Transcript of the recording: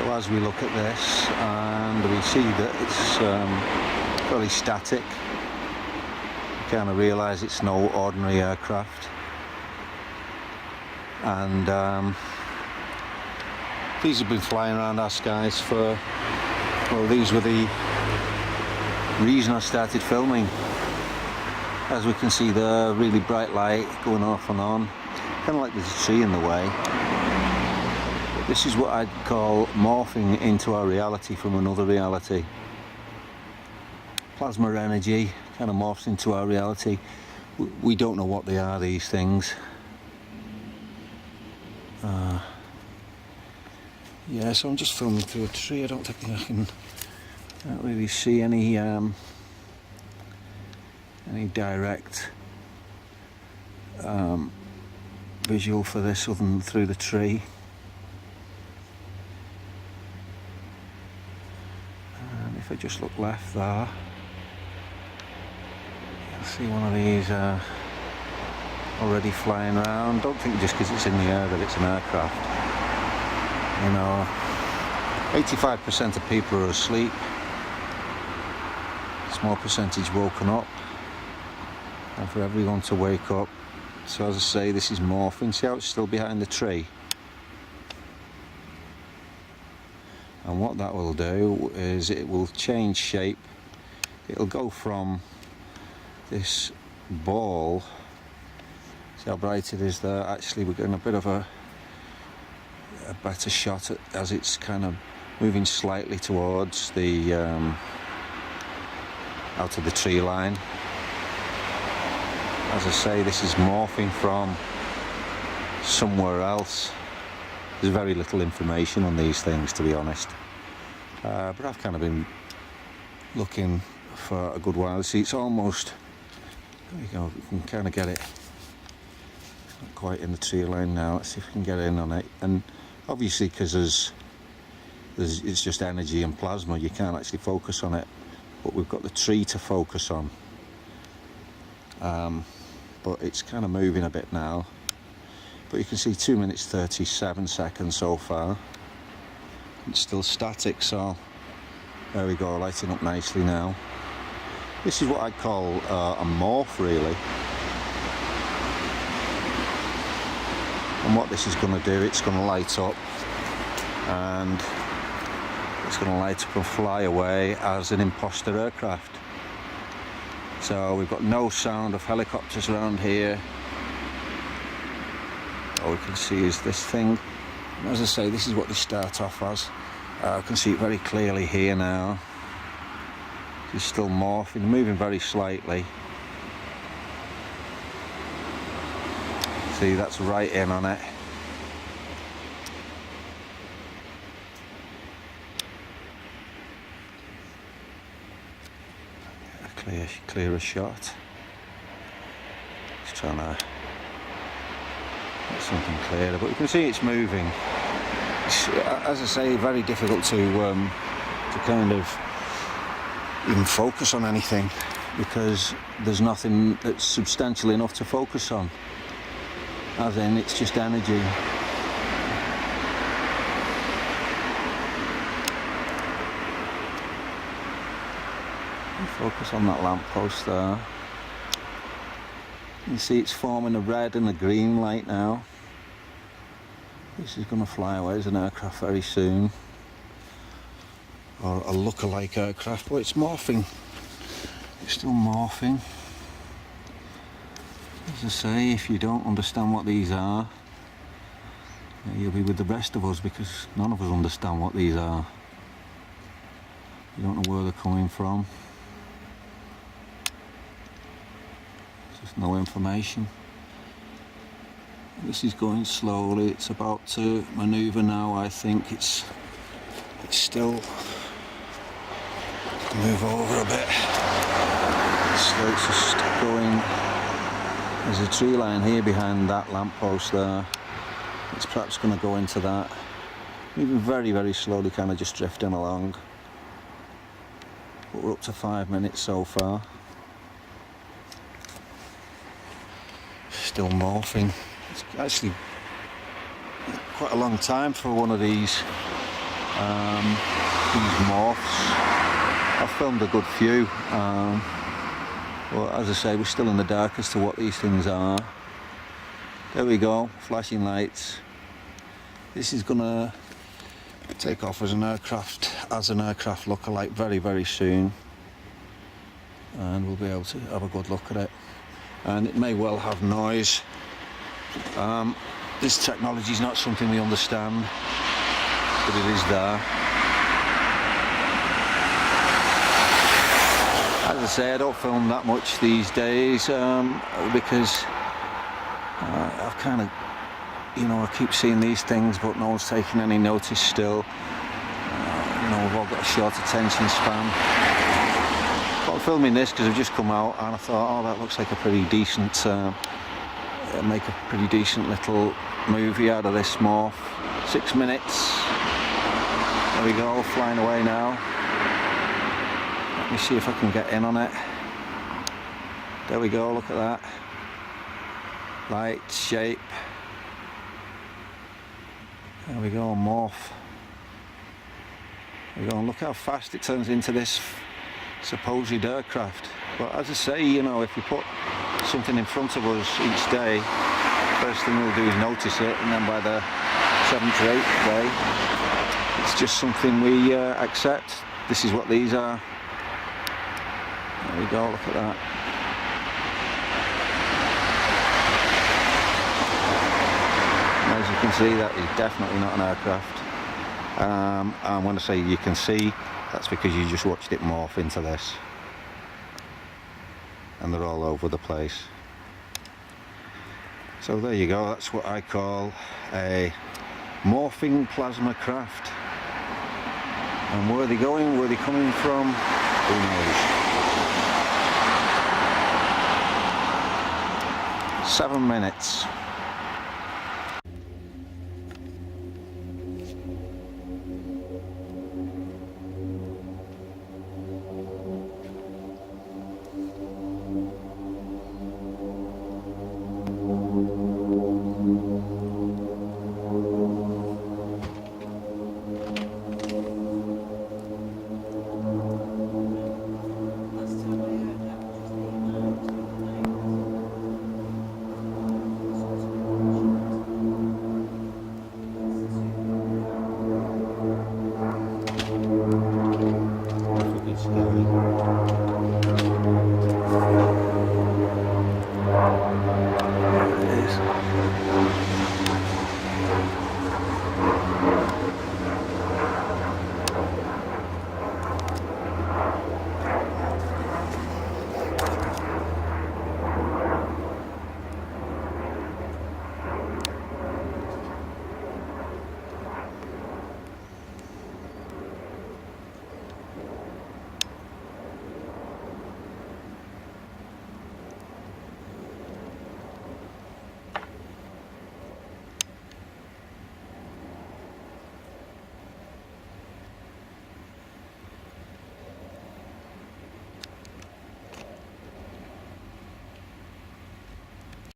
So as we look at this and we see that it's very static, you kind of realise it's no ordinary aircraft. And these have been flying around our skies for, well, these were the reason I started filming. As we can see there, really bright light going off and on, kind of like there's a tree in the way. But this is what I'd call morphing into our reality from another reality. Plasma energy kind of morphs into our reality. We don't know what they are, these things. Yeah, so I'm just filming through a tree. I don't think I can't really see any direct visual for this other than through the tree. And if I just look left there, you'll see one of these already flying around. Don't think just because it's in the air that it's an aircraft. You know, 85% of people are asleep. Small percentage woken up. And for everyone to wake up. So as I say, this is morphing. See how it's still behind the tree? And what that will do is it will change shape. It'll go from this ball. See how bright it is there? Actually, we're getting a bit of a better shot as it's kind of moving slightly towards the out of the tree line. As I say, this is morphing from somewhere else. There's very little information on these things, to be honest, but I've kind of been looking for a good while. See, it's almost, there you go, you can kind of get it. It's not quite in the tree line now. Let's see if we can get in on it. And obviously, because it's just energy and plasma, you can't actually focus on it. But we've got the tree to focus on. But it's kind of moving a bit now. But you can see 2 minutes 37 seconds so far. It's still static, so there we go, lighting up nicely now. This is what I'd call a morph, really. And what this is going to do, it's going to light up, and it's going to light up and fly away as an imposter aircraft. So we've got no sound of helicopters around here. All we can see is this thing. And as I say, this is what they start off as. I can see it very clearly here now. It's still morphing, moving very slightly. See, that's right in on it. Clearer shot. Just trying to get something clearer, but you can see it's moving. It's, as I say, very difficult to kind of even focus on anything, because there's nothing that's substantial enough to focus on. As in, it's just energy. Focus on that lamppost there. You see it's forming a red and a green light now. This is going to fly away as an aircraft very soon. Or a lookalike aircraft, but it's morphing. It's still morphing. As I say, if you don't understand what these are, you'll be with the rest of us, because none of us understand what these are. You don't know where they're coming from. There's no information. This is going slowly. It's about to manoeuvre now. I think it's still move over a bit. So it's just going. There's a tree line here behind that lamppost there. It's perhaps going to go into that. Moving very, very slowly, kind of just drifting along. But we're up to 5 minutes so far. Still morphing. It's actually quite a long time for one of these these morphs. I've filmed a good few, but as I say, we're still in the dark as to what these things are. There we go, flashing lights. This is gonna take off as an aircraft lookalike very, very soon, and we'll be able to have a good look at it. And it may well have noise. This technology is not something we understand, but it is there. As I say, I don't film that much these days because I've kind of, you know, I keep seeing these things, but no one's taking any notice still. You know, we've all got a short attention span. But I'm filming this because I've just come out and I thought, oh, that looks like a pretty decent, make a pretty decent little movie out of this morph. 6 minutes. There we go, flying away now. Let me see if I can get in on it. There we go, look at that. Light, shape. There we go, morph. There we go, and look how fast it turns into this supposed aircraft. But as I say, you know, if we put something in front of us each day, first thing we'll do is notice it, and then by the 7th or 8th day, it's just something we accept. This is what these are. There we go, look at that. And as you can see, that is definitely not an aircraft. And when I say you can see, that's because you just watched it morph into this. And they're all over the place. So there you go, that's what I call a morphing plasma craft. And where are they going, where are they coming from, who knows. 7 minutes.